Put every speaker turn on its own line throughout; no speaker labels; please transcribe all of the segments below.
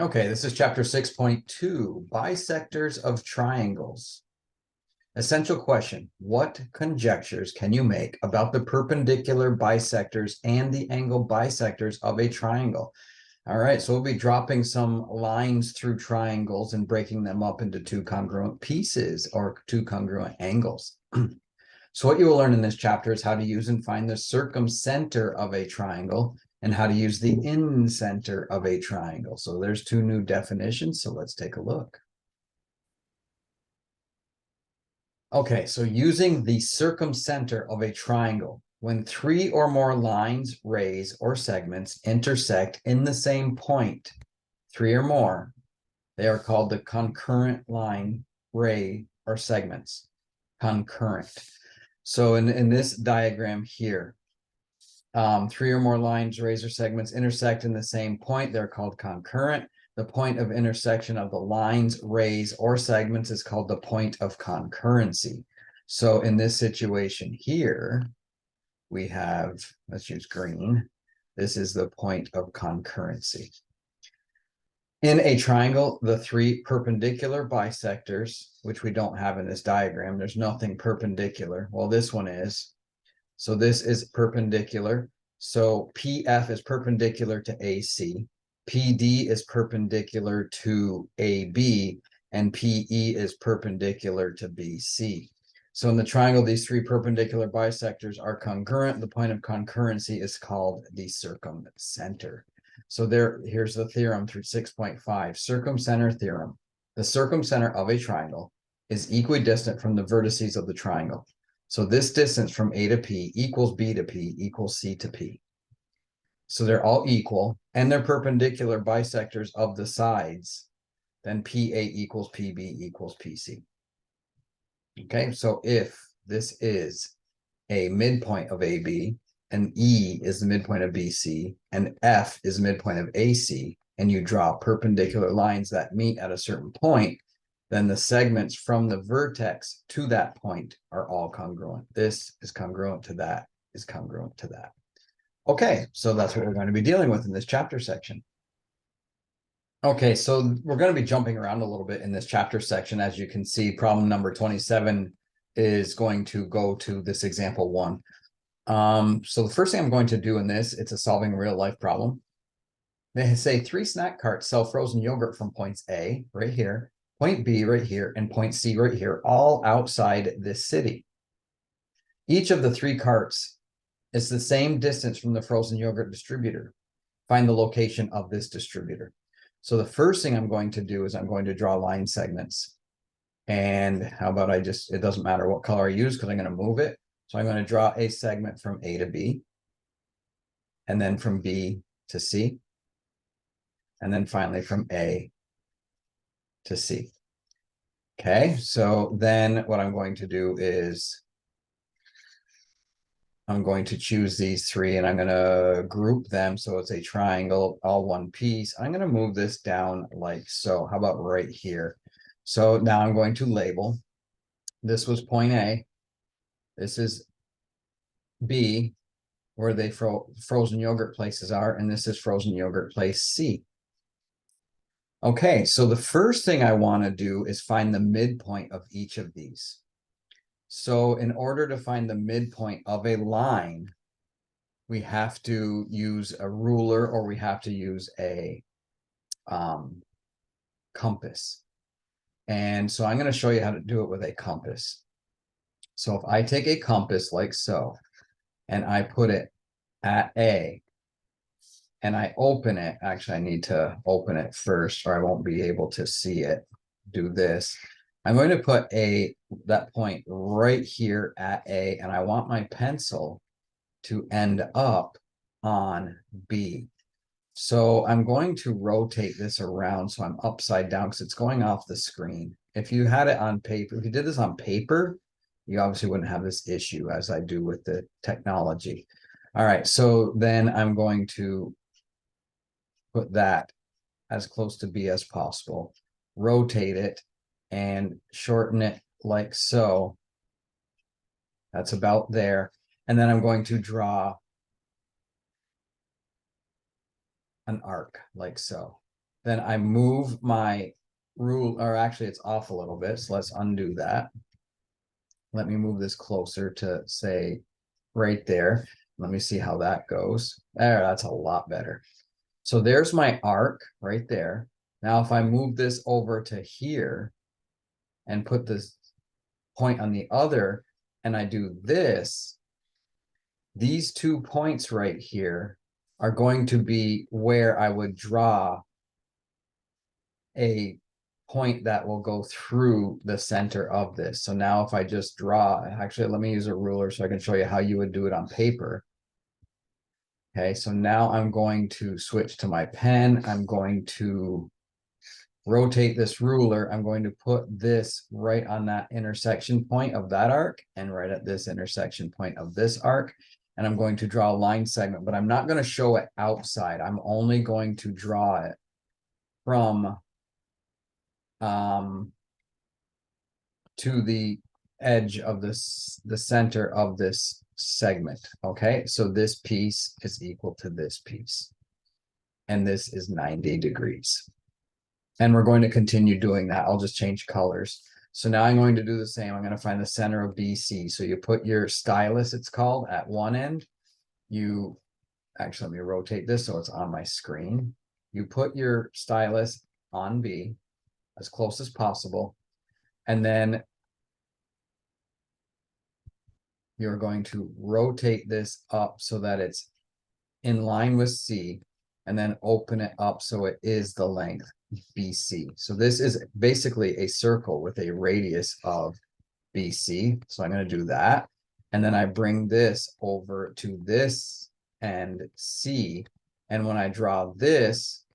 Okay, this is chapter 6.2, Bisectors of Triangles. Essential question, what conjectures can you make about the perpendicular bisectors and the angle bisectors of a triangle? All right, so we'll be dropping some lines through triangles and breaking them up into two congruent pieces or two congruent angles. So what you will learn in this chapter is how to use and find the circumcenter of a triangle and how to use the incenter of a triangle. So there's two new definitions, so let's take a look. Okay, so using the circumcenter of a triangle, when three or more lines, rays, or segments intersect in the same point, three or more, they are called the concurrent line, ray, or segments. Concurrent. So in this diagram here, three or more lines, rays, or segments intersect in the same point. They're called concurrent. The point of intersection of the lines, rays, or segments is called the point of concurrency. So in this situation here, we have, let's use green. This is the point of concurrency. In a triangle, the three perpendicular bisectors, which we don't have in this diagram, there's nothing perpendicular. Well, this one is. So this is perpendicular. So PF is perpendicular to AC. PD is perpendicular to AB. And PE is perpendicular to BC. So in the triangle, these three perpendicular bisectors are congruent. The point of concurrency is called the circumcenter. So here's the theorem through 6.5, circumcenter theorem. The circumcenter of a triangle is equidistant from the vertices of the triangle. So this distance from A to P equals B to P equals C to P. So they're all equal, and they're perpendicular bisectors of the sides. Then PA equals PB equals PC. Okay, so if this is a midpoint of AB, and E is the midpoint of BC, and F is the midpoint of AC, and you draw perpendicular lines that meet at a certain point, then the segments from the vertex to that point are all congruent. This is congruent to that, is congruent to that. Okay, so that's what we're going to be dealing with in this chapter section. Okay, so we're going to be jumping around a little bit in this chapter section. As you can see, problem number 27 is going to go to this example 1. So the first thing I'm going to do in this, it's a solving a real life problem. They say 3 snack carts sell frozen yogurt from points A, right here, point B right here, and point C right here, all outside this city. Each of the 3 carts is the same distance from the frozen yogurt distributor. Find the location of this distributor. So the first thing I'm going to do is I'm going to draw line segments. And how about it doesn't matter what color I use because I'm going to move it. So I'm going to draw a segment from A to B, and then from B to C, and then finally from A to C. Okay, so then what I'm going to do is I'm going to choose these 3 and I'm going to group them so it's a triangle, all one piece. I'm going to move this down like so. How about right here? So now I'm going to label. This was point A. This is B, where the frozen yogurt places are, and this is frozen yogurt place C. Okay, so the first thing I want to do is find the midpoint of each of these. So in order to find the midpoint of a line, we have to use a ruler or we have to use a compass. And so I'm going to show you how to do it with a compass. So if I take a compass like so, and I put it at A, and I open it, actually I need to open it first or I won't be able to see it. Do this. I'm going to put that point right here at A, and I want my pencil to end up on B. So I'm going to rotate this around so I'm upside down because it's going off the screen. If you had it on paper, if you did this on paper, you obviously wouldn't have this issue as I do with the technology. All right, so then I'm going to put that as close to B as possible, rotate it, and shorten it like so. That's about there. And then I'm going to draw an arc like so. then I move my rule, or actually it's off a little bit. So let's undo that. Let me move this closer to say right there. Let me see how that goes. There, that's a lot better. So there's my arc right there. Now, if I move this over to here and put this point on the other, and I do this, these 2 points right here are going to be where I would draw a point that will go through the center of this. So now if I just draw, actually, let me use a ruler so I can show you how you would do it on paper. Okay, so now I'm going to switch to my pen. I'm going to rotate this ruler. I'm going to put this right on that intersection point of that arc and right at this intersection point of this arc. And I'm going to draw a line segment, but I'm not going to show it outside. I'm only going to draw it from to the edge of this, the center of this segment. Okay, so this piece is equal to this piece. And this is 90 degrees. And we're going to continue doing that. I'll just change colors. So now I'm going to do the same. I'm going to find the center of BC. So you put your stylus, it's called, at one end. You actually, let me rotate this so it's on my screen. You put your stylus on B as close as possible. And then you're going to rotate this up so that it's in line with C, and then open it up so it is the length BC. So this is basically a circle with a radius of BC. So I'm going to do that. And then I bring this over to this end C. And when I draw this,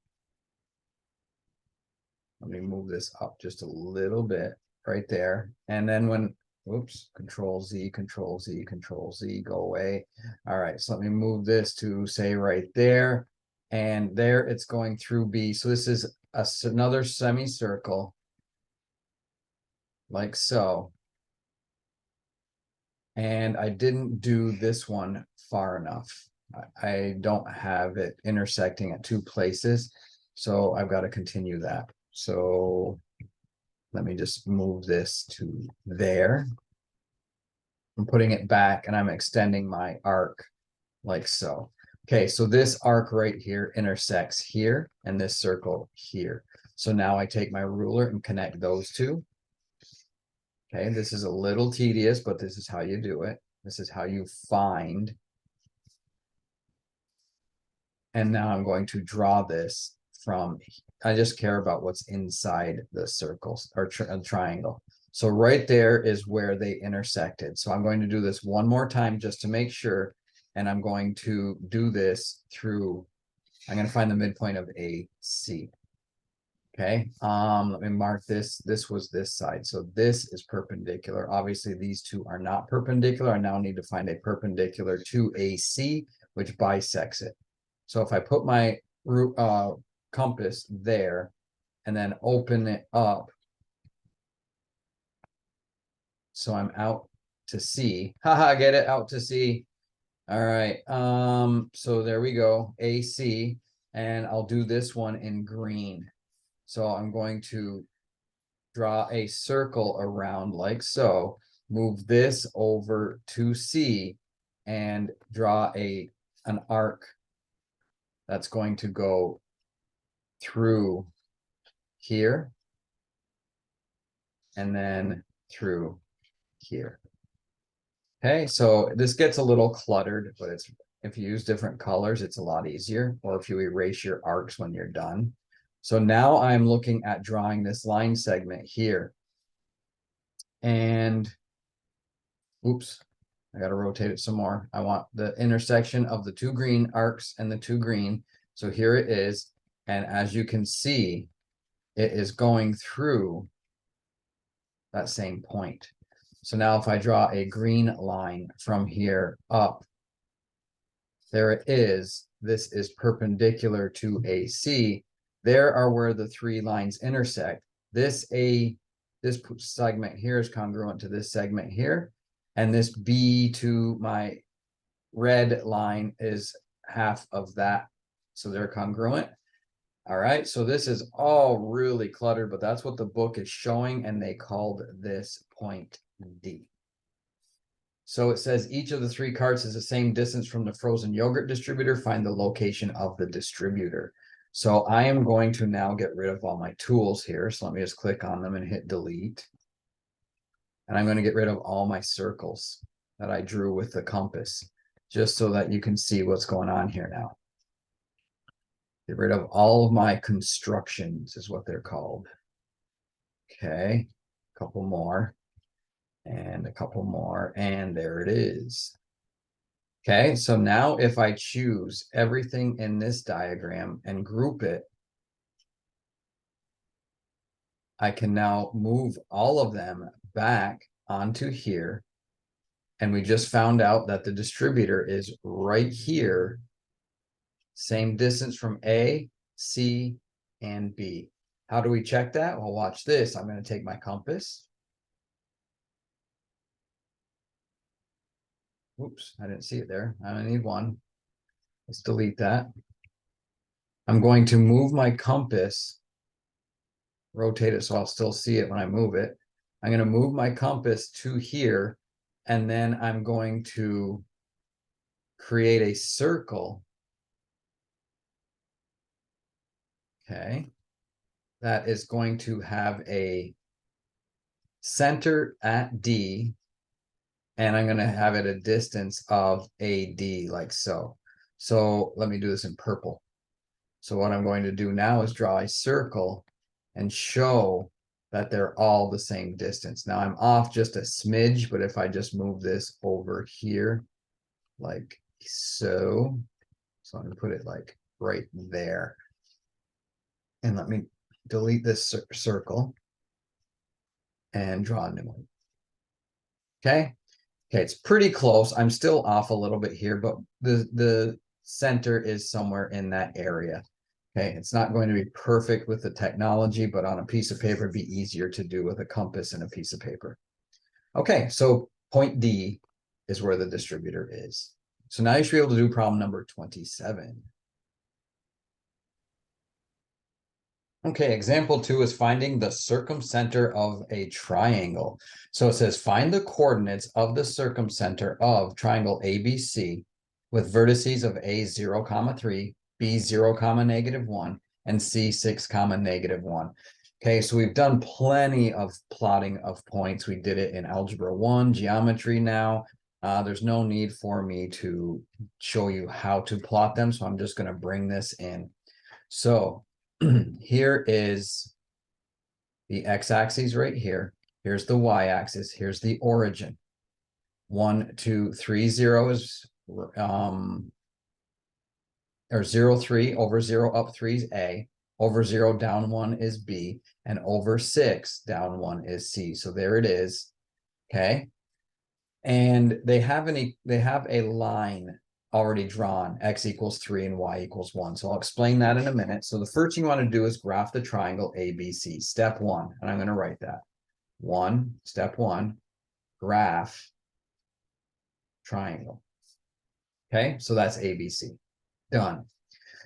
let me move this up just a little bit right there. And then when, oops, Control Z, Control Z, Control Z, go away. All right, so let me move this to say right there. And there it's going through B. So this is another semicircle, like so. And I didn't do this one far enough. I don't have it intersecting at 2 places. So I've got to continue that. So let me just move this to there. I'm putting it back and I'm extending my arc like so. Okay, so this arc right here intersects here and this circle here. So now I take my ruler and connect those two. Okay, this is a little tedious, but this is how you do it. This is how you find. And now I'm going to draw this from, I just care about what's inside the circles or triangle. So right there is where they intersected. So I'm going to do this one more time just to make sure. And I'm going to do this through, I'm going to find the midpoint of AC. Okay, let me mark this. This was this side. So this is perpendicular. Obviously, these two are not perpendicular. I now need to find a perpendicular to AC, which bisects it. So if I put my compass there and then open it up, so I'm out to C. Haha, get it, out to C. All right, so there we go, AC, and I'll do this one in green. So I'm going to draw a circle around like so, move this over to C, and draw an arc that's going to go through here and then through here. Okay, so this gets a little cluttered, but it's, if you use different colors, it's a lot easier, or if you erase your arcs when you're done. So now I'm looking at drawing this line segment here. And oops, I got to rotate it some more. I want the intersection of the 2 green arcs and the 2 green. So here it is. And as you can see, it is going through that same point. So now if I draw a green line from here up, there it is. This is perpendicular to AC. There are where the 3 lines intersect. This segment here is congruent to this segment here. And this B to my red line is half of that. So they're congruent. All right, so this is all really cluttered, but that's what the book is showing, and they called this point D. So it says each of the three carts is the same distance from the frozen yogurt distributor. Find the location of the distributor. So I am going to now get rid of all my tools here. So let me just click on them and hit delete. And I'm going to get rid of all my circles that I drew with the compass, just so that you can see what's going on here now. Get rid of all of my constructions is what they're called. Okay, a couple more. And a couple more, and there it is. Okay, so now if I choose everything in this diagram and group it, I can now move all of them back onto here. And we just found out that the distributor is right here, same distance from A, C, and B. How do we check that? Well, watch this. I'm going to take my compass. Oops, I didn't see it there. I only need one. Let's delete that. I'm going to move my compass, rotate it so I'll still see it when I move it. I'm going to move my compass to here, and then I'm going to create a circle. Okay. That is going to have a center at D, and I'm going to have it a distance of AD, like so. So let me do this in purple. So what I'm going to do now is draw a circle and show that they're all the same distance. Now I'm off just a smidge, but if I just move this over here, like so, so I'm going to put it like right there. And let me delete this circle and draw a new one. Okay. Okay, it's pretty close. I'm still off a little bit here, but the center is somewhere in that area. Okay, it's not going to be perfect with the technology, but on a piece of paper, it'd be easier to do with a compass and a piece of paper. Okay, so point D is where the distributor is. So now you should be able to do problem number 27. Okay, example 2 is finding the circumcenter of a triangle. So it says find the coordinates of the circumcenter of triangle ABC with vertices of A 0, 3, B 0, -1, and C 6, -1. Okay, so we've done plenty of plotting of points. We did it in Algebra 1, geometry now. There's no need for me to show you how to plot them, so I'm just going to bring this in. So here is the x-axis right here. Here's the y-axis. Here's the origin. 1, 2, 3, 0 is or 0, 3 over 0 up 3 is A. Over 0 down 1 is B, and over 6 down 1 is C. So there it is. Okay. And they have a line already drawn, x equals 3 and y equals 1. So I'll explain that in a minute. So the first thing you want to do is graph the triangle ABC. Step 1, and I'm going to write that. Step 1, graph triangle. Okay, so that's ABC. Done.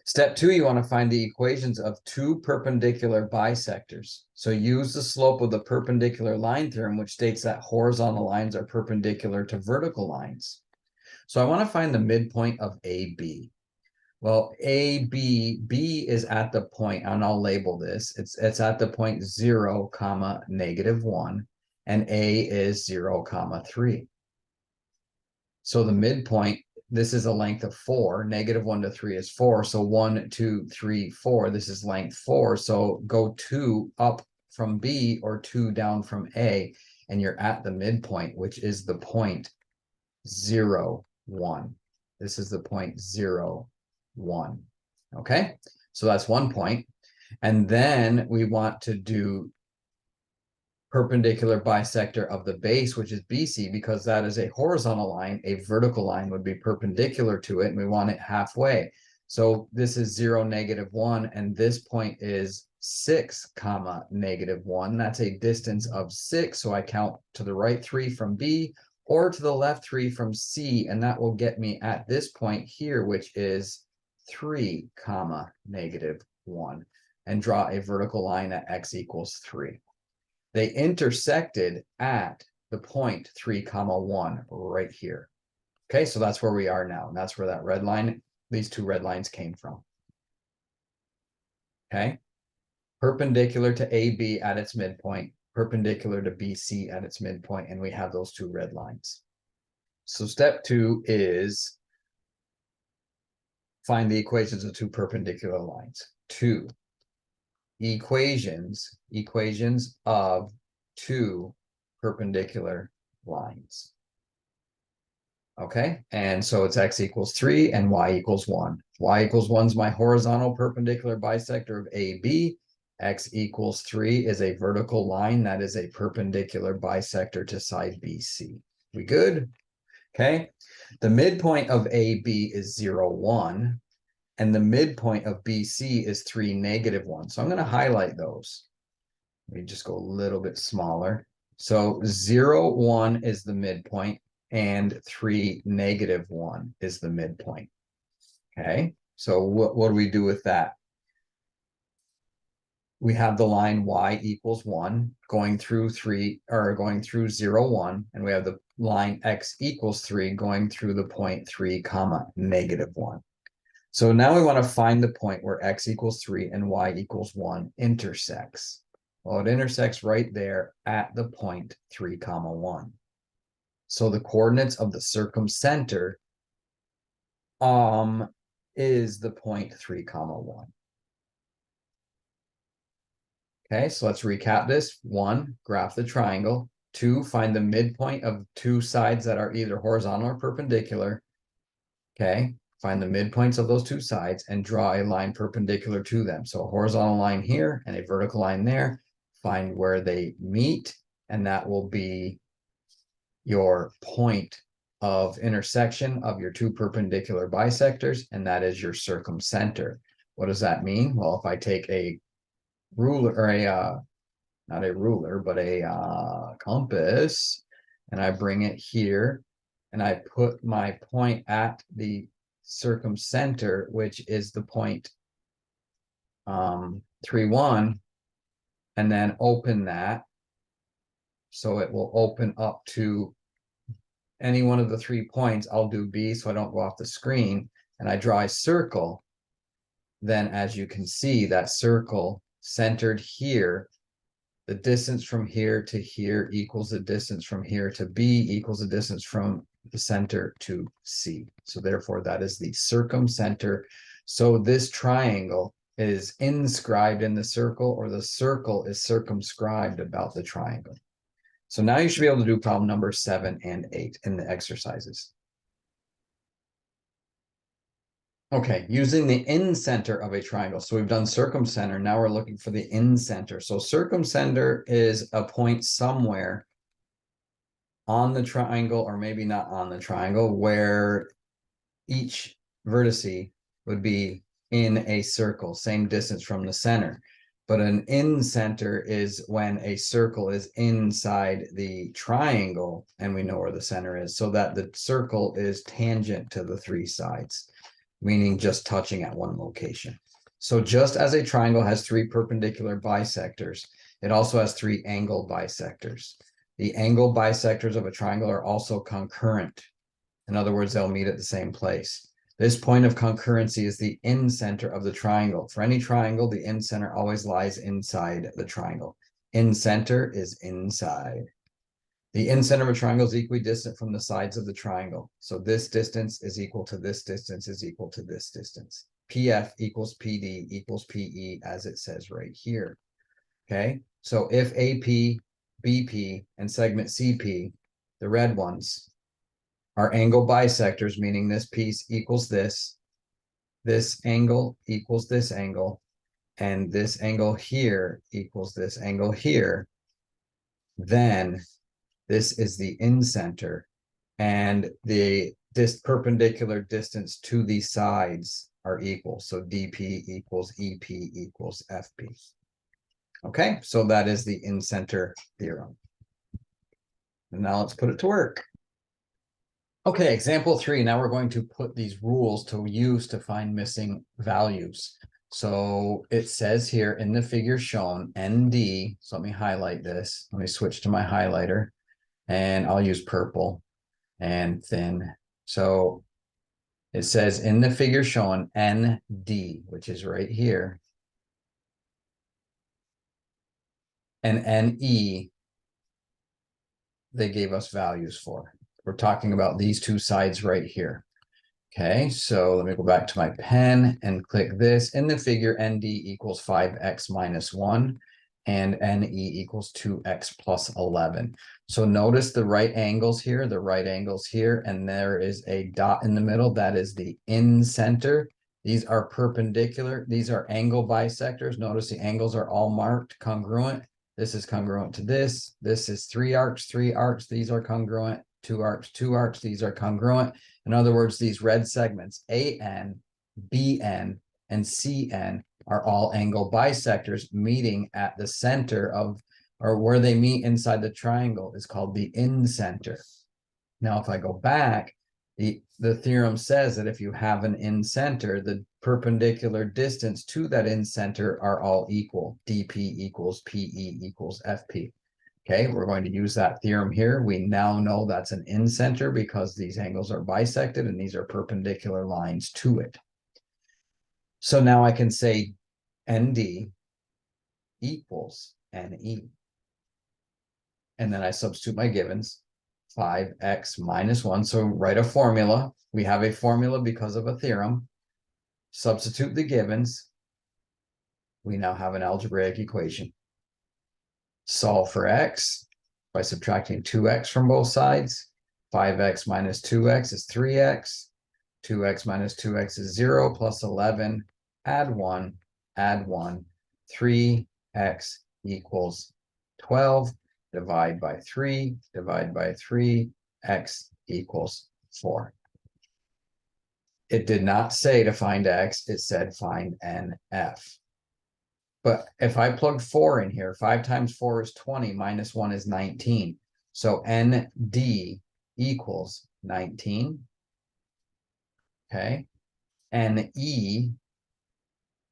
Step 2, you want to find the equations of two perpendicular bisectors. So use the slope of the perpendicular line theorem, which states that horizontal lines are perpendicular to vertical lines. So I want to find the midpoint of AB. Well, B is at the point, and I'll label this. It's at the point 0, -1, and A is 0, 3. So the midpoint, this is a length of 4. -1 to 3 is 4. So 1, 2, 3, 4. This is length 4. So go 2 up from B or 2 down from A, and you're at the midpoint, which is the point 0, 1. This is the point 0, 1. Okay, so that's 1 point. And then we want to do perpendicular bisector of the base, which is BC, because that is a horizontal line. A vertical line would be perpendicular to it, and we want it halfway. So this is 0, -1, and this point is 6, -1. That's a distance of 6. So I count to the right 3 from B, or to the left 3 from C, and that will get me at this point here, which is 3, 1, and draw a vertical line at x equals 3. They intersected at the point 3, 1 right here. Okay, so that's where we are now. And that's where that red line, these two red lines came from. Okay, perpendicular to AB at its midpoint, perpendicular to BC at its midpoint, and we have those two red lines. So step 2 is find the equations of two perpendicular lines. 2 equations of two perpendicular lines. Okay, and so it's x equals 3 and y equals 1. Y equals 1 is my horizontal perpendicular bisector of AB. X equals 3 is a vertical line that is a perpendicular bisector to side BC. We good? Okay, the midpoint of AB is 0, 1, and the midpoint of BC is 3, -1. So I'm going to highlight those. Let me just go a little bit smaller. So 0, 1 is the midpoint, and 3, -1 is the midpoint. Okay, so what do we do with that? We have the line y equals 1 going through 0, 1, and we have the line x equals 3 going through the point 3, -1. So now we want to find the point where x equals 3 and y equals 1 intersects. Well, it intersects right there at the point 3, 1. So the coordinates of the circumcenter is the point 3, 1. Okay, so let's recap this. 1, graph the triangle. 2, find the midpoint of two sides that are either horizontal or perpendicular. Okay, find the midpoints of those two sides and draw a line perpendicular to them. So a horizontal line here and a vertical line there. Find where they meet, and that will be your point of intersection of your two perpendicular bisectors, and that is your circumcenter. What does that mean? Well, if I take a ruler, or not a ruler, but a compass, and I bring it here, and I put my point at the circumcenter, which is the point 3, 1, and then open that, so it will open up to any one of the 3 points. I'll do B so I don't go off the screen, and I draw a circle. Then as you can see, that circle centered here, the distance from here to here equals the distance from here to B equals the distance from the center to C. So therefore that is the circumcenter. So this triangle is inscribed in the circle, or the circle is circumscribed about the triangle. So now you should be able to do problem number 7 and 8 in the exercises. Okay, using the incenter of a triangle. So we've done circumcenter. Now we're looking for the incenter. So circumcenter is a point somewhere on the triangle, or maybe not on the triangle, where each vertice would be in a circle, same distance from the center. But an incenter is when a circle is inside the triangle and we know where the center is, so that the circle is tangent to the 3 sides, meaning just touching at one location. So just as a triangle has 3 perpendicular bisectors, it also has 3 angle bisectors. The angle bisectors of a triangle are also concurrent. In other words, they'll meet at the same place. This point of concurrency is the incenter of the triangle. For any triangle, the incenter always lies inside the triangle. Incenter is inside. The incenter of a triangle is equidistant from the sides of the triangle. So this distance is equal to this distance is equal to this distance. PF equals PD equals PE, as it says right here. Okay, so if AP, BP, and segment CP, the red ones, are angle bisectors, meaning this piece equals this angle equals this angle, and this angle here equals this angle here, then this is the incenter, and this perpendicular distance to the sides are equal. So DP equals EP equals FP. Okay, so that is the incenter theorem. And now let's put it to work. Okay, example 3. Now we're going to put these rules to use to find missing values. So it says here in the figure shown, ND, so let me highlight this. Let me switch to my highlighter and I'll use purple and thin. So it says in the figure shown ND, which is right here, and NE, they gave us values for. We're talking about these two sides right here. Okay, so let me go back to my pen and click this. In the figure, ND equals 5x minus 1 and NE equals 2x plus 11. So notice the right angles here, and there is a dot in the middle. That is the incenter. These are perpendicular. These are angle bisectors. Notice the angles are all marked congruent. This is congruent to this. This is 3 arcs, 3 arcs. These are congruent. 2 arcs, 2 arcs. These are congruent. In other words, these red segments, AN, BN, and CN are all angle bisectors meeting at the center of, or where they meet inside the triangle is called the incenter. Now, if I go back, the theorem says that if you have an incenter, the perpendicular distance to that incenter are all equal. DP equals PE equals FP. Okay, we're going to use that theorem here. We now know that's an incenter because these angles are bisected and these are perpendicular lines to it. So now I can say ND equals NE. And then I substitute my givens, 5x minus 1. So write a formula. We have a formula because of a theorem. Substitute the givens. We now have an algebraic equation. Solve for x by subtracting 2x from both sides. 5x minus 2x is 3x. 2x minus 2x is 0 plus 11. Add 1, add 1. 3x equals 12. Divide by 3, divide by 3. X equals 4. It did not say to find x. It said find NF. But if I plugged 4 in here, 5 times 4 is 20, minus 1 is 19. So ND equals 19. Okay. NE,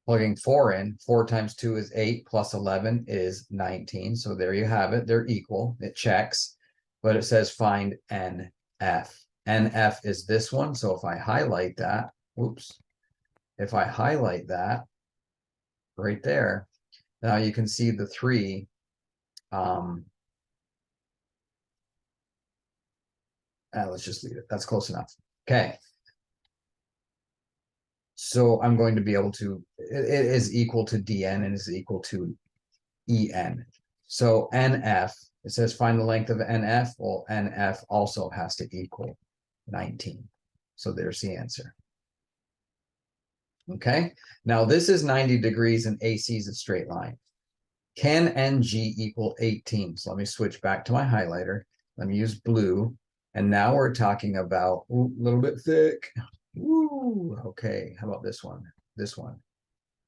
plugging 4 in, 4 times 2 is 8, plus 11 is 19. So there you have it. They're equal. It checks. But it says find NF. NF is this one. So if I highlight that, whoops. If I highlight that, right there. Now you can see the 3. Let's just leave it. That's close enough. Okay. So I'm going to be able to, it is equal to DN and is equal to EN. So NF, it says find the length of NF. Well, NF also has to equal 19. So there's the answer. Okay, now this is 90 degrees and AC is a straight line. Can NG equal 18? So let me switch back to my highlighter. Let me use blue. And now we're talking about a little bit thick. Woo, okay, how about this one? This one.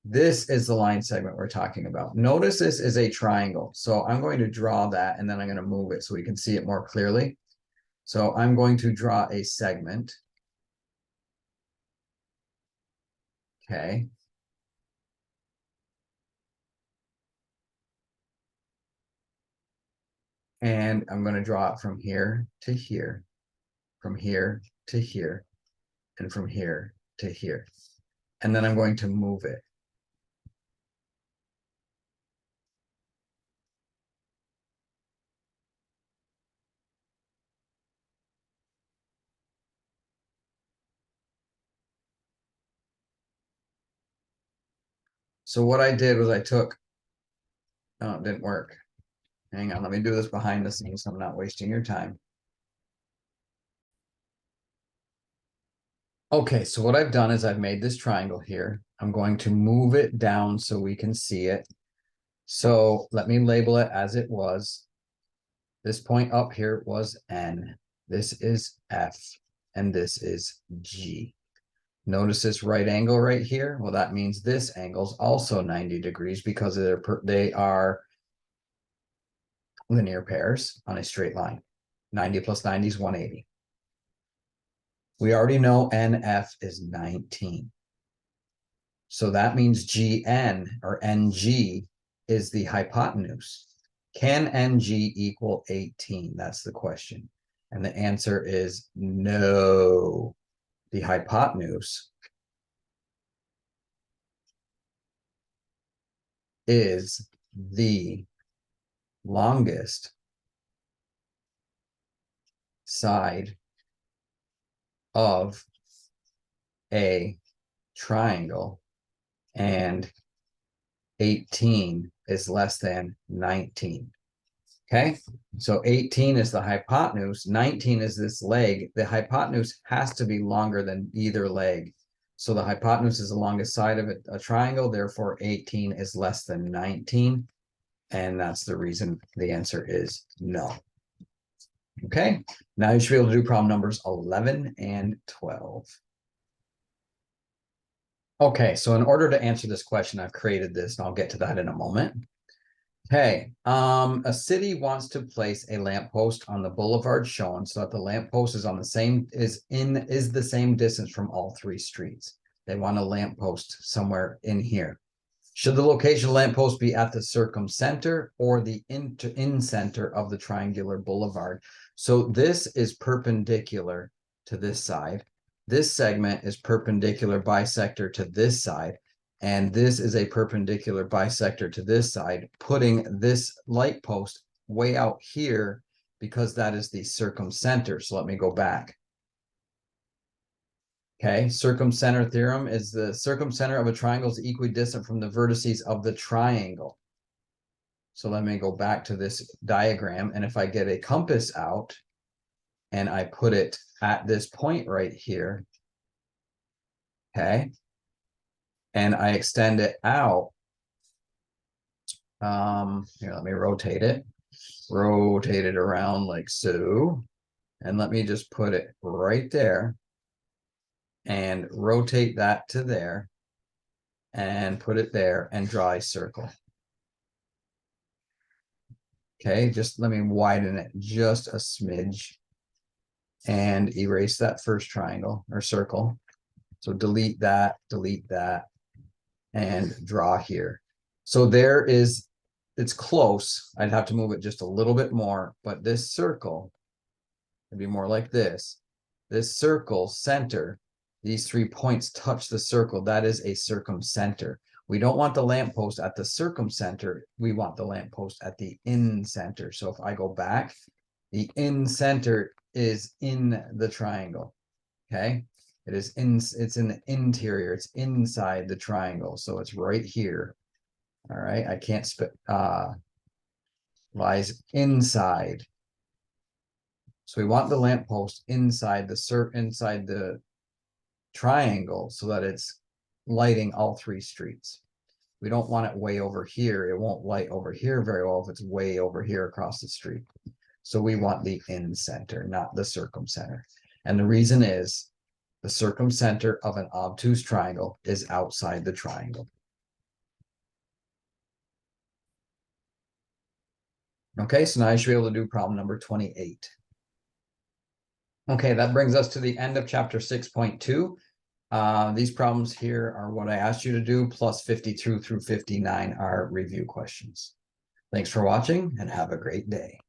This is the line segment we're talking about. Notice this is a triangle. So I'm going to draw that and then I'm going to move it so we can see it more clearly. So I'm going to draw a segment. Okay. And I'm going to draw it from here to here, from here to here, and from here to here. And then I'm going to move it. So what I did was I took, oh, it didn't work. Hang on, let me do this behind the scenes so I'm not wasting your time. Okay, so what I've done is I've made this triangle here. I'm going to move it down so we can see it. So let me label it as it was. This point up here was N. This is F. And this is G. Notice this right angle right here. Well, that means this angle is also 90 degrees because they are linear pairs on a straight line. 90 plus 90 is 180. We already know NF is 19. So that means GN or NG is the hypotenuse. Can NG equal 18? That's the question. And the answer is no. The hypotenuse is the longest side of a triangle, and 18 is less than 19. Okay, so 18 is the hypotenuse, 19 is this leg. The hypotenuse has to be longer than either leg. So the hypotenuse is the longest side of a triangle, therefore 18 is less than 19. And that's the reason the answer is no. Okay, now you should be able to do problem numbers 11 and 12. Okay, so in order to answer this question, I've created this, and I'll get to that in a moment. Okay, a city wants to place a lamppost on the boulevard shown so that the lamppost is on the same is the same distance from all three streets. They want a lamppost somewhere in here. Should the location of the lamppost be at the circumcenter or the incenter of the triangular boulevard? So this is perpendicular to this side. This segment is perpendicular bisector to this side. And this is a perpendicular bisector to this side, putting this light post way out here because that is the circumcenter. So let me go back. Okay, circumcenter theorem is the circumcenter of a triangle is equidistant from the vertices of the triangle. So let me go back to this diagram. And if I get a compass out and I put it at this point right here, okay, and I extend it out, here, let me rotate it around like so, and let me just put it right there and rotate that to there and put it there and draw a circle. Okay, just let me widen it just a smidge and erase that first triangle or circle. So delete that, and draw here. So there is, it's close. I'd have to move it just a little bit more, but this circle would be more like this. This circle center, these 3 points touch the circle. That is a circumcenter. We don't want the lamppost at the circumcenter. We want the lamppost at the incenter. So if I go back, the incenter is in the triangle. Okay. It's in the interior. It's inside the triangle. So it's right here. All right. I can't lies inside. So we want the lamppost inside the triangle so that it's lighting all three streets. We don't want it way over here. It won't light over here very well if it's way over here across the street. So we want the incenter, not the circumcenter. And the reason is the circumcenter of an obtuse triangle is outside the triangle. Okay, so now I should be able to do problem number 28. Okay, that brings us to the end of chapter 6.2. These problems here are what I asked you to do, plus 52 through 59 are review questions. Thanks for watching and have a great day.